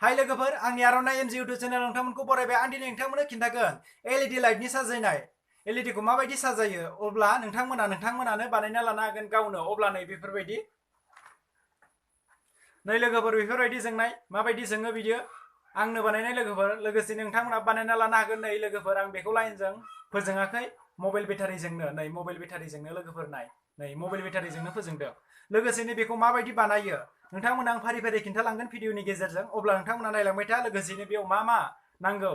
हाय लोगोफोर आंनि आर'नाइ एमजि इउटुब चेनेल नोंथांमोनखौ बरायबाय आं दिनै नोंथांमोननो खिन्थागोन LED लाइटनि साजायनाय LED खौ माबायदि साजायो अब्ला नोंथांमोनानो बानायना लानो हागोन गावनो अब्ला नै बेफोरबायदि नै लोगोफोर बेफोरबायदि जोंनाय माबायदि जोङो बियो आंनो बानायनाय लोगोफोर लोगोसे नोंथांमोना बानायना लानो हागोन नै लोगोफोर आं बेखौ लाइनजों फोजोङाखै मबाइल बेटारिजोंनो नै मबाइल बेटारिजोंनो लोगोफोर नै मबाइल बेटारिजोंनो फोजोंदों लोगोसेनो बेखौ माबायदि बानायो नोंथांमोना आं फारि फारि खिन्थालांगोन भिडिअनि गेजेरजों अब्ला नोंथांमोना नायलांबाय था लोगोसेनो बेयाव मा नांगौ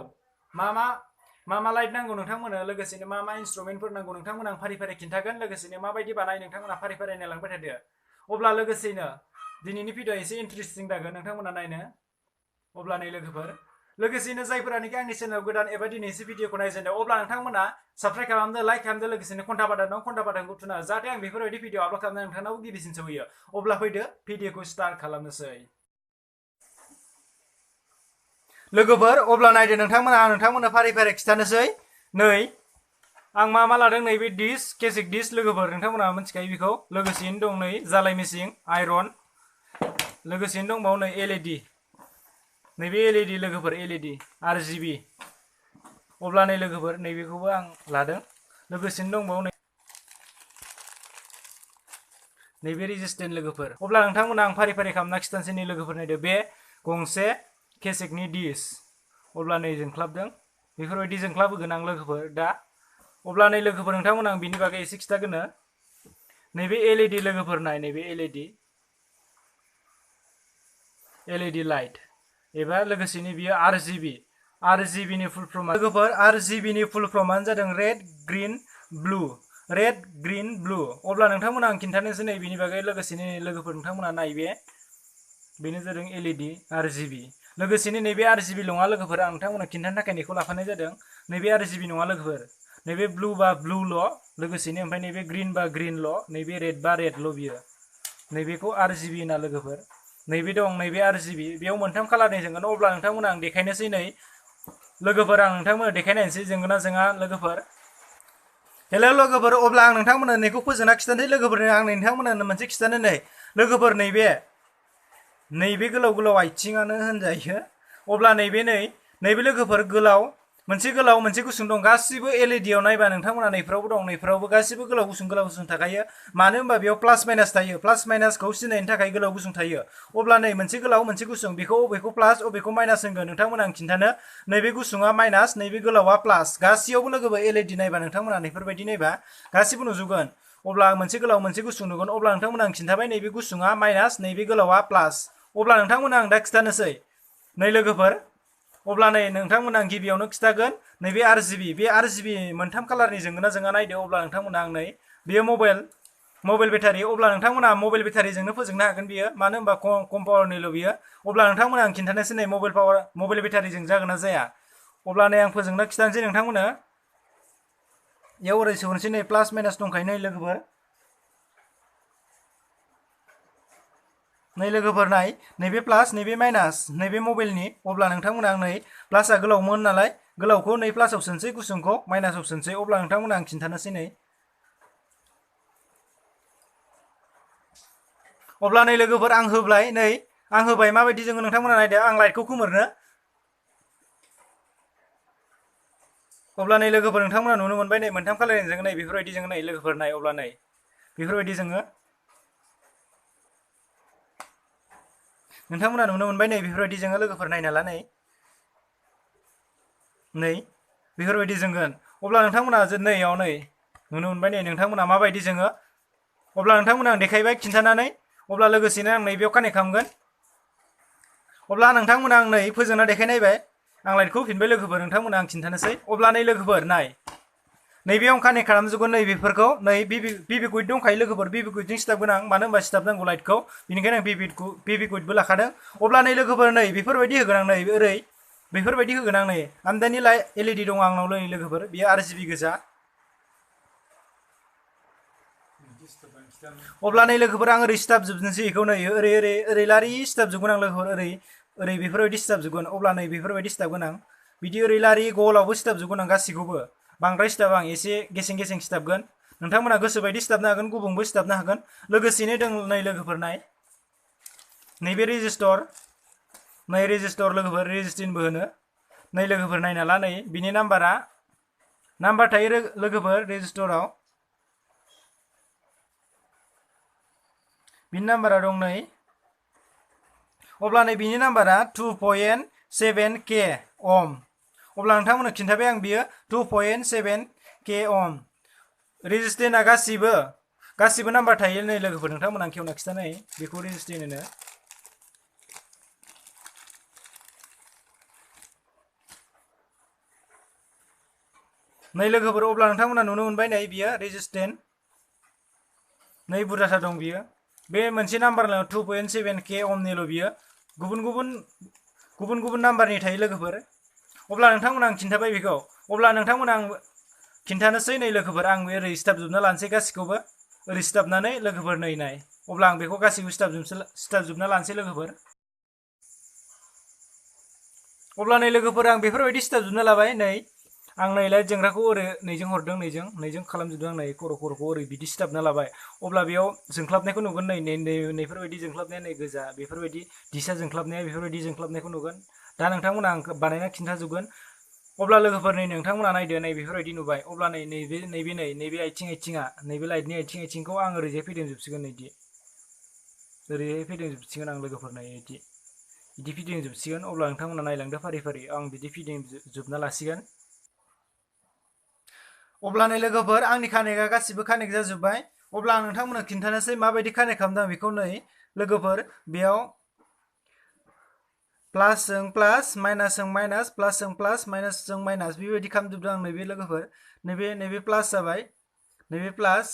मा लाइट नांगौ नोंथांमोनो लोगोसेनो मा इन्स्ट्रुमेन्टफोर नांगौ नोंथांमोना आं फारि फारि खिन्थागोन लोगोसेनो माबायदि बानाय नोंथांमोना फारि फारि नायलांबाय थादो अब्ला लोगोसेनो दिनैनि भिडिअ एसे इन्टारेस्टिं जागोन नोंथांमोना नायनो अब्ला नै लोगोफोर लोगोसेनो जायफोरानोखि आंनि चेनेलाव गोदान एबा दिनैसो भिडिअखौ नायजेनदों अब्ला नोंथांमोना साबस्क्राइब खालामदो लाइक खालामदो लोगोसेनो घन्टा बाटनखौ थुना जाहाथे आं बेफोरबायदि भिडिअ आपल'ड खालामनानै नोंथांनाव गिबिसिन सहैयो अब्ला फैदो भिडिअखौ स्टार्ट खालामनोसै लोगोफोर अब्ला नायदो नोंथांमोना फारि फारि खिथानोसै नै आं मा लादों नैबे डिश केसेक डिश लोगोफोर नोंथांमोना मिथिखायो बेखौ लोगोसेनो दं नै जालाय मेसिं आयरन लोगोसेनो दंबावो नै LED नैबे LED लोगोफोर LED RGB अब्ला नै लोगोफोर नैबेखौबो आं लादों लोगोसेनो दंबावो नैबे रेजिस्टेन्ट लोगोफोर अब्ला नोंथांमोना आं फारि फारि खालामना खिथानोसै नै लोगोफोर नायदो बे गंसे केसेकनि डिश अब्ला नै जोंख्लाबदों बेफोरबायदि जोंख्लाब होगोन आं लोगोफोर दा अब्ला नै लोगोफोर नोंथांमोना आं बिनि बागै एसे खिथागोनो नैबे LED लोगोफोर नाय नैबे LED लाइट एबा लोगोसेनो बियो RGB नि फुल फर्म लोगोफोर RGB नि फुल फर्मानो जादों रेड ग्रीन ब्लु अब्ला नोंथांमोना आं खिन्थानोसै नै बिनि बागै लोगोसेनो लोगोफोर नोंथांमोना नाय बेनो जादों LED RGB लोगोसेनो नैबे RGB नङा लोगोफोर आं नोंथांमोना खिन्थानो थाखाय बेखौ लाफानाय जादों नैबे RGB नङा लोगोफोर नैबे ब्लु बा ब्लुल' लोगोसेनो ओमफ्राय नैबे ग्रीन बा ग्रीनल' नैबे रेड बा रेडल' बियो नैबेखौ RGB होना लोगोफोर नैबे दं नैबे RGB बेयाव मोनथाम कालारनि जोंगोन अब्ला नोंथांमोना आं देखायनोसै नै लोगोफोर आं नोंथांमोना देखायनायसै जोंगोना जोङा लोगोफोर हेलो लोगोफोर अब्ला आं नोंथांमोना नैखौ फोजोंना खिथानोसै लोगोफोर आं नोंथांमोना मोनसे खिथानो नै लोगोफोर नैबे गोलाव आथिङानो होनजायो अब्ला नैबे लोगोफोर मोनसे गोलाव मोनसे गुसुं दं गासिबो LED आव नायबा नोंथांमोना नैफ्रावबो दं नैफ्रावबो गासिबो गोलाव गुसुं थाखायो मानो होनबा बेयाव प्लास माइनास थायो प्लास माइनासखौ सिनायनो थाखाय गोलाव गुसुं थायो अब्ला नै मोनसे गोलाव मोनसे गुसुं बेखौ अबेखौ प्लास अबेखौ माइनास होनगोन नोंथांमोना आं खिन्थानो नैबे गुसुङा माइनास नैबे गोलावा प्लास गासैयावबो लोगोफोर LED नायबा नोंथांमोना नैफोरबायदि नायबा गासिबो नुजोबगोन अब्ला मोनसे गोलाव मोनसे गुसुं नुगोन अब्ला नोंथांमोना आं खिन्थाबाय नैबे गुसुङा माइनास नैबे गोलावा प्लास अब्ला नोंथांमोना आं दा खिथानोसै नै लोगोफोर अब्ला नै नोंथांमोना आं गिबियावनो खिथागोन नैबे RGB बे RGB मोनथाम कालारनि जोंगोना जोङा नायदो अब्ला नोंथांमोना आं नै बेयो मबाइल बेटारि अब्ला नोंथांमोना मबाइल बेटारिजोंनो फोजोंनो हागोन बियो मानो होनबा खम पावारनिल' बियो अब्ला नोंथांमोना आं खिन्थानोसै नै मबाइल बेटारिजों जागोन ना जाया अब्ला नै आं फोजोंना खिथानोसै नोंथांमोनो बेयाव ओरै सोहरनोसै नै प्लास माइनास दंखायो नै लोगोफोर नाय नैबे प्लास नैबे माइनास नैबे मबाइलनि अब्ला नोंथांमोना आं नै प्लासआ गोलावमोन नालाय गोलावखौ नै प्लासाव सोनोसै गुसुंखौ माइनासाव सोनोसै अब्ला नोंथांमोना आं खिन्थानोसै नै अब्ला नै लोगोफोर आं होबाय माबायदि जोङो नोंथांमोना नायदो आं लाइटखौ खोमोरनो अब्ला नै लोगोफोर नोंथांमोना नुनो मोनबाय नै मोनथाम कालारनि जोङो नै बेफोरबायदि जोङो नै लोगोफोर नाय अब्ला नै बेफोरबायदि जोङो नोंथांमोना नुनो मोनबाय नै बेफोरबायदि जोङो लोगोफोर नायना ला नै बेफोरबायदि जोंगोन अब्ला नोंथांमोना नैयाव नै नुनो मोनबाय नै नोंथांमोना माबायदि जोङो अब्ला नोंथांमोना आं देखायबाय खिन्थानानै अब्ला लोगोसेनो आं नैबेयाव कानेक्ट खालामगोन अब्ला नोंथांमोना आं नै फोजोंना देखायनायबाय आं लाइटखौ होफिनबाय लोगोफोर नोंथांमोना आं खिन्थानोसै अब्ला नै लोगोफोर नाय नैबेयाव आं कानेक्ट खालामजोबगोन नै बेफोरखौ नै बिबि कुइट दंखायो लोगोफोर बिबि कुइटजों सिथाबगोन आं मानो होनबा सिथाबनांगौ लाइटखौ बेनिखायनो आं बिबि कुइटबो लाखादों अब्ला नै लोगोफोर नै बेफोरबायदि होगोन आं नै ओरै बेफोरबायदि होगोन आं नै आमदानि LED दं आंनाव नै लोगोफोर बेयो RGB गोजा अब्ला नै लोगोफोर आं ओरै सिथाबजोबनोसै बेखौ नै ओरै लारि सिथाबजोबगोन आं लोगोफोर ओरै बेफोरबायदि सिथाबजोबगोन अब्ला नै बेफोरबायदि सिथाबगोन आं बिदि ओरै लारि गलावबो सिथाबजोबगोन आं गासिखौबो बांद्राय सिथाबा आं एसे गेसें सिथाबगोन नोंथांमोना गोसोबायदि सिथाबनो हागोन गुबुंबो सिथाबनो हागोन लोगोसेनो दं नै लोगोफोर नाय नैबे रेजिस्टर नै रेजिस्टर लोगोफोर रेजिस्टिनबो होनो नै लोगोफोर नायना ला नै बिनि नाम्बार थायो लोगोफोर रेजिस्टराव बिनि नाम्बारा दं नै अब्ला नै बिनि नाम्बारा 2.7 K ओम अब्ला नोंथांमोननो खिन्थाबाय आं बियो 2.7 K ओम रेजिस्टेन्सआ गासिबो नाम्बार थायो नै लोगोफोर नोंथांमोन आं खेवना खिन्थानाय बेखौ रेजिस्टेन्स होनो नै लोगोफोर अब्ला नोंथांमोना नुनो मोनबाय नै बियो रेजिस्टेन्स नै बुरजाथार दं बियो बे मोनसे नाम्बारनाव 2.7 K ओमनिल' बियो गुबुन नाम्बारनि थायो लोगोफोर अब्ला नोंथांमोना आं खिन्थाबाय बेखौ अब्ला नोंथांमोना आं खिन्थानोसै नै लोगोफोर आं ओरै सिथाबजोबना लानोसै गासिखौबो ओरै सिथाबनानै लोगोफोर नै नाय अब्ला आं बेखौ गासिबो सिथाबजोबना लानोसै लोगोफोर अब्ला नै लोगोफोर आं बेफोरबायदि सिथाबजोबना लाबाय नै आं नै लाइट जोंग्राखौ ओरै नैजों हरदों नैजों खालामजोबदों आं नै खर'खौ ओरै बिदि सिथाबना लाबाय अब्ला बेयाव जोंख्लाबनायखौ नुगोन नैफोरबायदि जोंख्लाबनाया नै गोजा बेफोरबायदि दिसा जोंख्लाबनाया बेफोरबायदि जोंख्लाबनायखौ नुगोन दा नोंथांमोना आं बानायना खिन्थाजोबगोन अब्ला लोगोफोर नै नोंथांमोना नायदो नै बेफोरबायदि नुबाय अब्ला नैबे आथिङा नैबे लाइटनि आथिंखौ आं ओरैजाय फिदिंजोबसिगोन नैदि ओरैहाय फिदिंजोबसिगोन आं लोगोफोर नै बिदि फिदिंजोबसिगोन अब्ला नोंथांमोना नायलांदो फारि आं बिदि फिदिंजोबना लासिगोन अब्ला नै लोगोफोर आंनि कानेक्टआ गासिबो कानेक्ट जाजोब्बाय अब्ला आं नोंथांमोननो खिन्थानोसै माबायदि कानेक्ट खालामदों बेखौ नै लोगोफोर बेयाव प्लासजों प्लास माइनासजों माइनास प्लासजों प्लास माइनासजों माइनास बेबायदि खालामजोबदों आं नैबे लोगोफोर नैबे प्लास जाबाय नैबे प्लास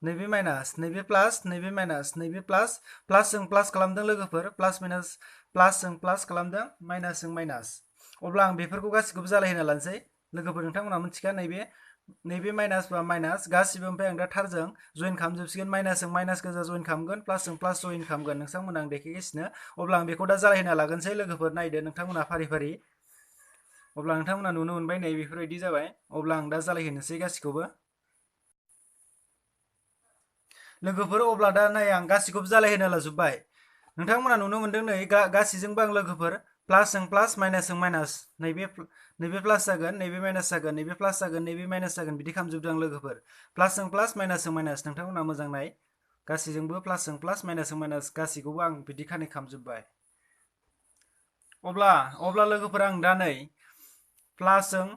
नैबे माइनास नैबे प्लास नैबे माइनास नैबे प्लासजों प्लास खालामदों लोगोफोर प्लास माइनास प्लासजों प्लास खालामदों माइनासजों माइनास अब्ला आं बेफोरखौ गासिखौबो जालायहोना लानोसै लोगोफोर नोंथांमोना मिथिखा नैबे माइनास बा माइनास गासिबो ओमफ्राय आं दा थारजों जइन खालामजोबसिगोन माइनासजों माइनास गोजा जइन खालामगोन प्लासजों प्लास जइन खालामगोन नोंथांमोना आं देखायगासिनो अब्ला आं बेखौ दा जालायहोना लागोनसै लोगोफोर नायदो नोंथांमोना फारि अब्ला नोंथांमोना नुनो मोनबाय नै बेफोरबायदि जाबाय अब्ला आं दा जालायहोनोसै गासिखौबो लोगोफोर अब्ला दा नाय आं गासिखौबो जालायहोना लाजोब्बाय नोंथांमोना नुनो मोनदों नै गासिजोंबो आं लोगोफोर प्लासजों प्लास माइनासजों माइनास नैबे प्लास जागोन नैबे माइनास जागोन नैबे प्लास जागोन नैबे माइनास जागोन बिदि खालामजोबदों आं लोगोफोर प्लासजों प्लास माइनासजों माइनास नोंथांमोना मोजां नाय गासिजोंबो प्लासजों प्लास माइनासजों माइनास गासिखौबो आं बिदि कानेक्ट खालामजोब्बाय अब्ला लोगोफोर आं दा नै प्लासजों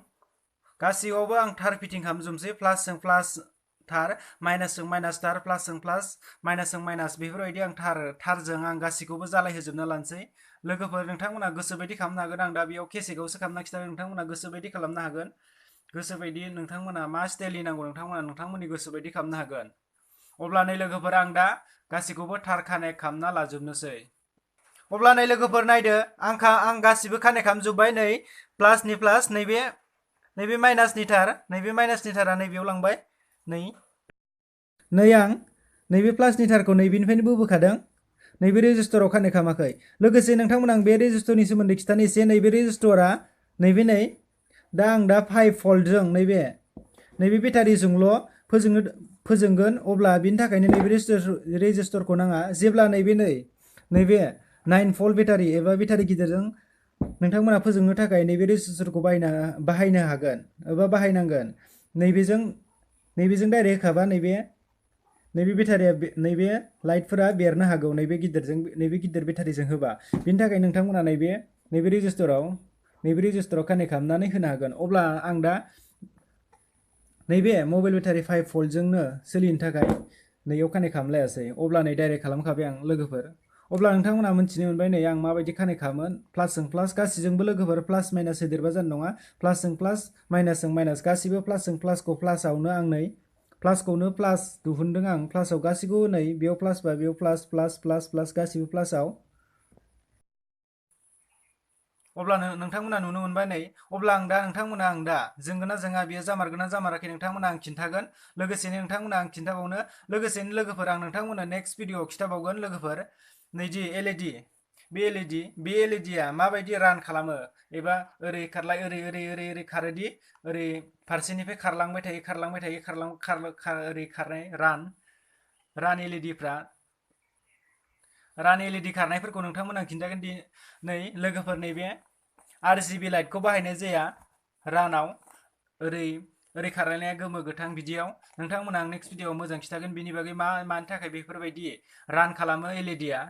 गासियावबो आं थार फिटिं खालामजोबनोसै प्लासजों प्लास थार माइनासजों माइनास थार प्लासजों प्लास माइनासजों माइनास बेफोरबायदि आं थारजों आं गासिखौबो जालायहोजोबना लानोसै लोगोफोर नोंथांमोना गोसोबायदि खालामनो हागोन आं दा बेयाव केसेकआवसो खालामना खिन्थादों नोंथांमोना गोसोबायदि खालामनो हागोन गोसोबायदि नोंथांमोना मा स्टाइलनि नांगौ नोंथांमोननि गोसोबायदि खालामनो हागोन अब्ला नै लोगोफोर आं दा गासिखौबो थार कानेक्ट खालामना लाजोबनोसै अब्ला नै लोगोफोर नायदो आं गासिबो कानेक्ट खालामजोब्बाय नै प्लासनि प्लास नैबे माइनासनि थारा नैबेयाव लांबाय नै आं नैबे प्लासनि थारखौ नैबेनिफ्रायनो बोबोखादों नैबे रेजिस्टराव कानेक्ट खालामाखै लोगोसे नोंथांमोना आं बे रेजिस्टरनि सोमोन्दै खिथानो एसे नैबे रेजिस्टरा नैबे दा आं दा 5 भल्टजों नैबे बेटारिजोंल' फोजोंगोन अब्ला बिनि थाखायनो नैबे रेजिस्टरखौ नाङा जेब्ला नैबे 9 भल्ट बेटारि एबा बेटारि गिदिरजों नोंथांमोना फोजोंनो थाखाय नैबे रेजिस्टरखौ बाहायनो हागोन एबा बाहायनांगोन नैबेजों डाइरेक्ट होखाबा नैबे बेटारिया नैबे लाइटफोरा बेरनो हागौ नैबे गिदिर बेटारिजों होबा बिनि थाखाय नोंथांमोना नैबे रेजिस्टराव कानेक्ट खालामनानै होनो हागोन अब्ला आं दा नैबे मबाइल बेटारि 5 भल्टजोंनो सोलिनो थाखाय नैयाव कानेक्ट खालामलायासै अब्ला नै डाइरेक्ट खालामखाबाय आं लोगोफोर अब्ला नोंथांमोना मिथिनो मोनबाय नै आं माबायदि कानेक्ट खालामो प्लासजों प्लास गासिजोंबो लोगोफोर प्लास माइनास होदेरबा जानाय नङा प्लासजों प्लास माइनासजों माइनास गासिबो प्लासजों प्लासखौ प्लासावनो आं नै प्लासखौनो प्लास दिहुनदों आं प्लासाव गासिखौबो नै बेयाव प्लास बा बेयाव प्लास प्लास प्लास प्लास गासिबो प्लासाव अब्ला नोंथांमोना नुनो मोनबाय नै अब्ला आं दा जोंगोन ना जोङा बेयो जामारगोन ना जामाराखै नोंथांमोना आं खिन्थागोन लोगोसेनो नोंथांमोना आं खिन्थाबावनो लोगोसेनो लोगोफोर आं नोंथांमोननो नेक्स्ट भिडिअआव खिन्थाबावगोन लोगोफोर नैदि एलइडि बे एलइडिया माबायदि रान खालामो एबा ओरै खारलाय ओरै खारोदि ओरै फारसेनिफ्राय खारलांबाय थायो ओरै खारनाय रान एलइडिफ्रा रान एलईडि खारनायफोरखौ नोंथांमोना खिन्थागोन दि नै लोगोफोर नैबे RGB लाइटखौ बाहायनाय जाया रानाव ओरै खारलायनाया गोमो गोथां बिदियाव नोंथांमोना आं नेक्स्ट भिडिअआव मोजां खिन्थागोन बिनि बागै मानि थाखाय बेफोरबायदि रान खालामो एलईडिया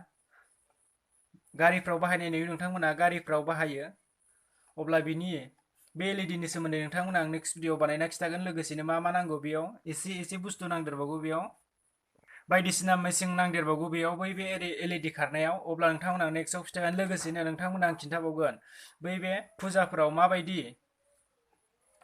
गारिफ्राव बाहायनाय नुयो नोंथांमोना गारिफ्राव बाहायो अब्ला बिनि बे एलईडिनि सोमोन्दै नोंथांमोना आं नेक्स्ट भिडिअआव बानायना खिन्थागोन लोगोसेनो मा नांगौ बेयाव एसे बुस्थु नांदेरबावगौ बेयाव बायदिसिना मेसिन नांदेरबावगौ बेयाव बै बे एलईडि खारनायाव अब्ला नोंथांमोना नेक्स्टआव खिन्थागोन लोगोसेनो नोंथांमोना आं खिन्थाबावगोन बै बे फुजाफोराव माबायदि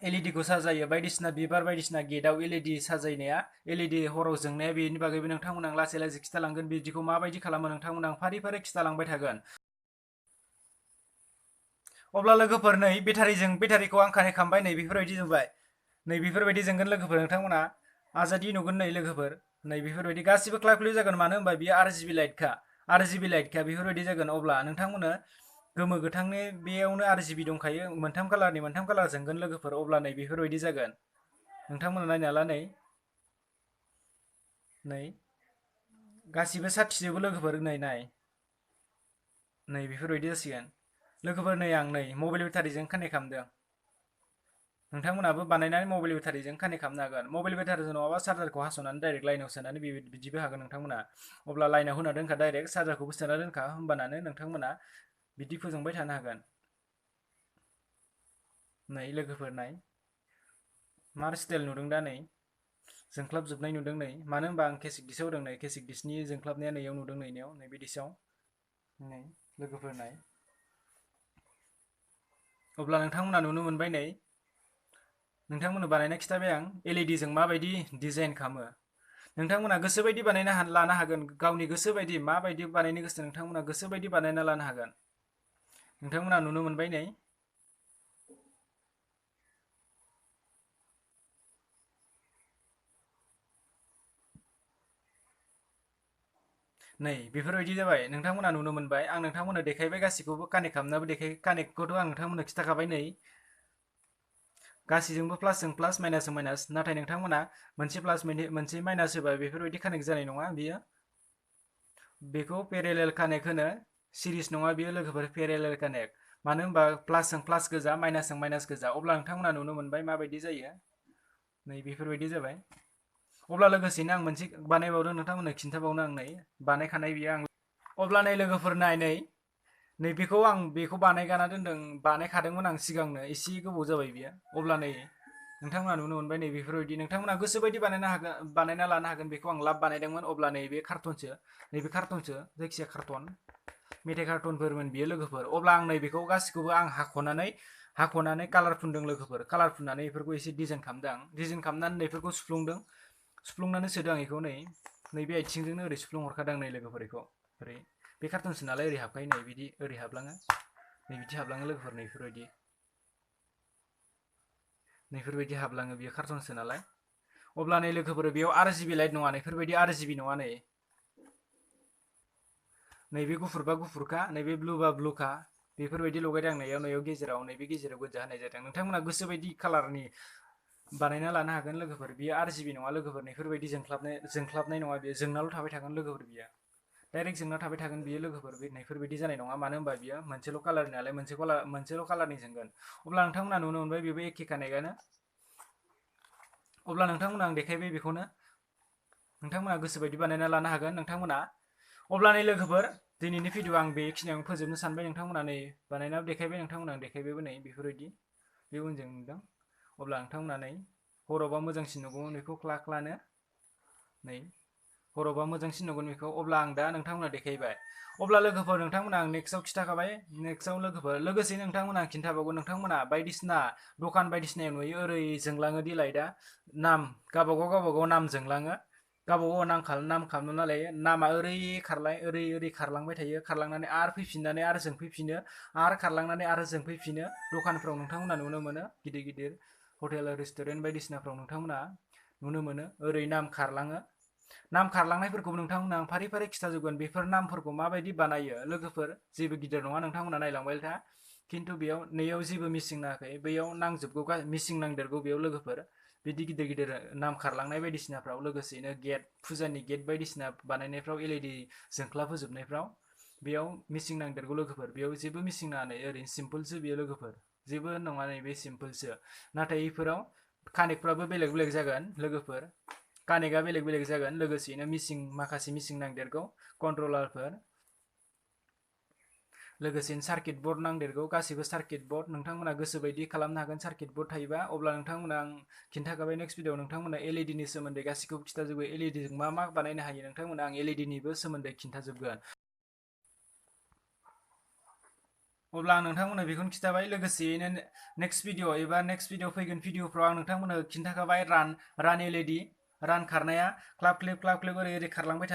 एलईडिखौ साजायो बायदिसिना बिबार बायदिसिना गेटआव एलईडि साजायनाया एलईडि हराव जोंनाया बेनि बागैबो नोंथांमोना आं लासै लासै खिन्थालांगोन बिदिखौ माबायदि खालामो नोंथांमोना आं फारि खिन्थालांबाय थागोन अब्ला लोगोफोर नै बेटारिखौ आं कानेक्ट खालामबाय नै बेफोरबायदि जोंबाय नै बेफोरबायदि जोंगोन लोगोफोर नोंथांमोना आजादि नुगोन नै लोगोफोर नै बेफोरबायदि गासिबो क्लाब जागोन मानो होनबा बियो RGB लाइटखा बेफोरबायदि जागोन अब्ला नोंथांमोना गोमो गोथांनि बेयावनो RGB दंखायो मोनथाम कालार जोंगोन लोगोफोर अब्ला नै बेफोरबायदि जागोन नोंथांमोना नायना ला नै गासिबो साथिजोबो लोगोफोर नै बेफोरबायदि जासिगोन लोगोफोर नै आं नै मबाइल बेटारिजों कानेक्ट खालामदों नोंथांमोनाबो बानायनानै मबाइल बेटारिजों कानेक्ट खालामनो हागोन मबाइल बेटारिजों नङाबा चार्जारखौ हास'नानै डाइरेक्ट लाइनाव सोनानै बिदिबो हागोन नोंथांमोना अब्ला लाइनाव होना दोनखा डाइरेक्ट चार्जारखौबो सोना दोनखा होमबानानो नोंथांमोना बिदि फोजोंबाय थानो हागोन नै लोगोफोर नाय मार स्टाइल नुदों दा नै जोंख्लाबजोबनाय नुदों नै मानो होनबा आं केसेक डिसआव होदों नै केसेक डिसनि जोंख्लाबनाया नैयाव नुदों नैबे डिसआव नै लोगोफोर नाय अब्ला नोंथांमोना नुनो मोनबाय नै नोंथांमोननो बानायना खिन्थाबाय आं एलईडिजों माबायदि डिजाइन खालामो नोंथांमोना गोसोबायदि बानायना लानो हागोन गावनि गोसोबायदि माबायदि बानायनो गोसो नोंथांमोना गोसोबायदि बानायना लानो हागोन नोंथांमोना नुनो मोनबाय नै बेफोरबायदि जाबाय नोंथांमोना नुनो मोनबाय आं नोंथांमोननो देखायबाय गासिखौबो कानेक्ट खालामनाबो कानेक्टखौथ' आं नोंथांमोननो खिन्थाखाबाय नै गासैजोंबो प्लासजों प्लास माइनासजों माइनास नाथाय नोंथांमोना मोनसे प्लास मोनसे माइनास होबा बेफोरबायदि कानेक्ट जानाय नङा बियो बेखौ पेरेलेल कानेक्ट होनो सिरिस नङा बियो लोगोफोर पेरेलेल कानेक्ट मानो होनबा प्लासजों प्लास गोजा माइनासजों माइनास गोजा अब्ला नोंथांमोना नुनो मोनबाय माबायदि जायो नै बेफोरबायदि जाबाय अब्ला लोगोसेनो आं मोनसे बानायबावदों नोंथांमोननो खिन्थाबावनो आं नै बानायखानाय बियो आं अब्ला नै लोगोफोर नै बेखौ आं बानायगाना दोनदों बानायखादोंमोन आं सिगांनो एसे गोबाव जाबाय बियो अब्ला नै नोंथांमोना नुनो मोनबाय नै बेफोरबायदि नोंथांमोना गोसोबायदि बानायना लानो हागोन बेखौ आं लाब बानायदोंमोन अब्ला नैबे कार्टनसो जायखिजाया कार्टन मेथाइ कार्टनफोरमोन बियो लोगोफोर अब्ला आं नैबेखौ गासिखौबो आं हाख'नानै कालार फुनदों लोगोफोर कालार फुननानै बेफोरखौ एसे डिजाइन खालामदों आं डिजाइन खालामनानै बेफोरखौ सुफ्लुंनानै सोदों आं बेखौ नैबे आथिंजोंनो ओरै सुफ्लुं हरखादों नै लोगोफोर बेखौ ओरै बे कार्टनसो नालाय ओरै हाबखायो नै बिदि ओरै हाबलाङो नै बिदि हाबलाङो लोगोफोर नैफोरबायदि हाबलाङो बियो कार्टनसो नालाय अब्ला नै लोगोफोर बेयाव RGB लाइट नङा नैफोरबायदि RGB नङा नैबे गुफुरबा गुफुरखा नैबे ब्लुबा ब्लुखा बेफोरबायदि लगायदों आं नैयाव गेजेराव गोजा होनाय जादों नोंथांमोना गोसोबायदि कालारनि बानायना लानो हागोन लोगोफोर बियो RGB नङा लोगोफोर नैफोरबायदि जोंख्लाबनाय नङा बेयो जोंनाल' थाबाय थागोन लोगोफोर बियो डाइरेक्ट जोंना थाबाय थागोन बियो लोगोफोर नैफोरबायदि जानाय नङा मानो होनबा बियो मोनसेल' कालारनि नालाय मोनसेल' कालारनि जोंगोन अब्ला नोंथांमोना नुनो मोनबाय बेबो एखे कानेक्टआनो अब्ला नोंथांमोना आं देखायबाय बेखौनो नोंथांमोना गोसोबायदि बानायना लानो हागोन नोंथांमोना अब्ला नै लोगोफोर दिनैनि भिडिअ आं बेखिनियावनो फोजोबनो सानबाय नोंथांमोना नै बानायनाबो देखायबाय नोंथांमोना आं देखायबायबो नै बेफोरबायदि बे उनजों नुदों अब्ला नोंथांमोना नै हरावबा मोजांसिन नुगौमोन बेखौ क्लानो नै हरावबा मोजांसिन नुगोन बेखौ अब्ला आं दा नोंथांमोना देखायबाय अब्ला लोगोफोर नोंथांमोना आं नेक्स्टआव खिन्थाखाबाय नेक्स्टआव लोगोफोर लोगोसे नोंथांमोना खिन्थाबावगोन नोंथांमोना बायदिसिना दखान बायदिसिनायाव नुयो ओरै जोंलाङो दि लाइटआ नाम गावबागाव नाम जोंलाङो गावबागाव नाम खालामना लायो नामा ओरै खारलांबाय थायो खारलांनानै आरो फैफिननानै आरो जोंफैफिनो आरो खारलांनानै आरो जोंफैफिनो दखानफ्राव नोंथांमोना नुनो मोनो गिदिर हटेल रेस्टुरेन्ट बायदिसिनाफ्राव नोंथांमोना नुनो मोनो ओरै नाम खारलाङो नाम खारलांनायफोरखौबो नोंथांमोना आं फारि खिथाजोबगोन बेफोर नामफोरखौ माबायदि बानायो लोगोफोर जेबो गिदिर नङा नोंथांमोना नायलांबाय था खिन्थु नैयाव जेबो मिसिं नाङाखै बैयाव नांजोबगौ मिसिं नांदेरगौ बेयाव लोगोफोर बिदि गिदिर गिदिर नाम खारलांनाय बायदिसिनाफ्राव लोगोसेनो गेट फुजानि गेट बायदिसिना बानायनायफ्राव LED जोंख्लाब होजोबनायफ्राव बेयाव मिसिं नांदेरगौ लोगोफोर बेयाव जेबो मिसिं नाङा नै ओरैनो सिम्पोलसो बेयो लोगोफोर जेबो नङा नै बे सिम्पोलसो नाथाय बेफोराव कानेक्टफ्राबो बेलेग बेलेग जागोन लोगोफोर कानेक्टआ बेलेग बेलेग जागोन लोगोसेनो मिसिं माखासे मिसिं नांदेरगौ कन्ट्रलारफोर लोगोसेनो सार्किट बोर्ड नांदेरगौ गासिबो सार्किट बोर्ड नोंथांमोना गोसोबायदि खालामनो हागोन सार्किट बोर्ड थायोबा अब्ला नोंथांमोना आं खिन्थाखाबाय नेक्स्ट भिडिअ नोंथांमोना LED नि सोमोन्दै गासिखौबो खिन्थाजोबो LED जों मा मा बानायनो हायो नोंथांमोना आं LED निबो सोमोन्दै खिन्थाजोबगोन अब्ला आं नोंथांमोननो बेखौनो खिन्थाबाय लोगोसेयैनो नेक्स्ट भिडिअ एबा नेक्स्ट भिडिअ फैगोन भिडिअफ्राव आं नोंथांमोननो खिन्थाखाबाय रान LED रान खारनाया क्लाब क्लिप ओरै ओरै खारलांबाय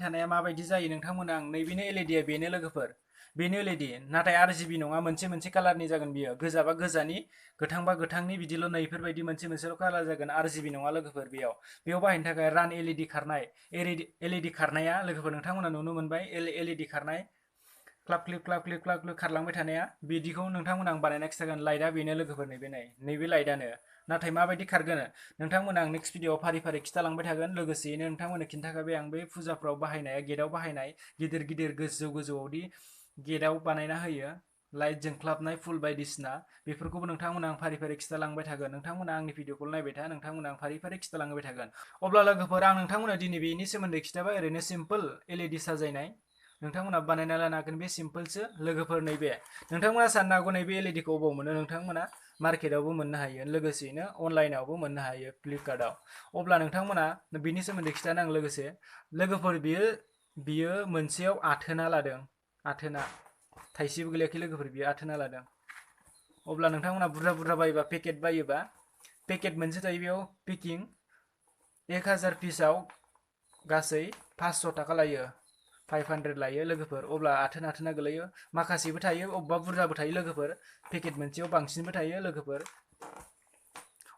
थानाया माबायदि जायो नोंथांमोना आं नैबेनो LED बेनो लोगोफोर बेनो LED नाथाय RGB नङा मोनसे कालारनि जागोन बियो गोजाबा गोजानि गोथांबा गोथांनि बिदिल' नैफोरबायदि मोनसेल' कालार जागोन RGB नङा लोगोफोर बेयाव बाहायनो थाखाय रान LED खारनाय LED खारनाया लोगोफोर नोंथांमोना नुनो मोनबाय LED खारनाय क्लाब क्लिप खारलांबाय थानाया बिदिखौ नोंथांमोना आं बानायना खिथागोन लाइटआ बेनो लोगोफोर नैबे लाइटआनो नाथाय माबायदि खारगोन नोंथांमोना आं नेक्स्ट भिडिअआव फारि फारि खिथालांबाय थागोन लोगोसेयैनो नोंथांमोननो खिन्थाखाबाय आं बे फुजाफ्राव बाहायनाय गेटआव बाहायनाय गिदिर गोजौआवदि गेटआव बानायना होयो लाइट जोंख्लाबनाय फुल बायदिसिना बेफोरखौबो नोंथांमोना आं फारि फारि खिथालांबाय थागोन नोंथांमोना आंनि भिडिअखौ नायबाय था नोंथांमोना आं फारि फारि खिथालांबाय थागोन अब्ला लोगोफोर आं नोंथांमोना दिनै बेनि सोमोन्दै खिथाबाय ओरैनो सिम्पोल LED साजायनाय नोंथांमोना बानायना लानो हागोन बे सिम्पोलसो लोगोफोर नैबे नोंथांमोना साननो हागौ नैबे LED खौ अबाव मोनो नोंथांमोना मार्केटआवबो मोननो हायो लोगोसेयैनो अनलाइनावबो मोननो हायो फ्लिपकार्टआव अब्ला नोंथांमोना बिनि सोमोन्दै खिथानो आं लोगोफोर बियो मोनसेयाव आथोना लादों आथोना थाइसेबो गोलैयाखै लोगोफोर बियो आथोना लादों अब्ला नोंथांमोना बुरजा बायोबा पेकेट बायोबा पेकेट मोनसे थायो बेयाव पेकिं 1000 पिसाव गासै 500 थाखा लायो 500 लायो लोगोफोर अब्ला आथोना गोलैयो माखासेबो थायो अबेबा बुरजाबो थायो लोगोफोर पेकेट मोनसेयाव बांसिनबो थायो लोगोफोर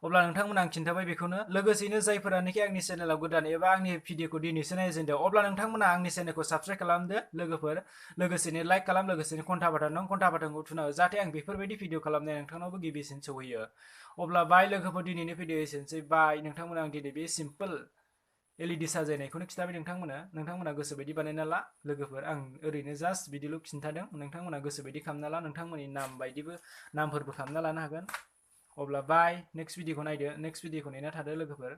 अब्ला नोंथांमोना आं खिन्थाबाय बेखौनो लोगोसेयैनो जायफोरानोखि आंनि चेनेलाव गोदान एबा आंनि भिडिअखौ दिनैसो नायजेनदों अब्ला नोंथांमोना आंनि चेनेलखौ साबस्क्राइब खालामदो लोगोफोर लोगोसेनो लाइक खालाम लोगोसेनो घन्टा बाटनखौ थुना हो जाहाथे आं बेफोरबायदि भिडिअ खालामनाया नोंथांनावबो गिबिसिन सौहैयो अब्ला बाय लोगोफोर दिनैनि भिडिअ एसेनोसै बाय नोंथांमोना आं दिनै बे सिम्पोल LED साजायनायखौनो खिथाबाय नोंथांमोना गोसोबायदि बानायना ला लोगोफोर आं ओरैनो जास्ट बिदिल' खिन्थादों नोंथांमोना गोसोबायदि खालामना ला नोंथांमोननि नामफोरबो खालामना लानो हागोन अब्ला बाय नेक्स्ट भिडिअखौ नायदो नेक्स्ट भिडिअखौ नेना थादो लोगोफोर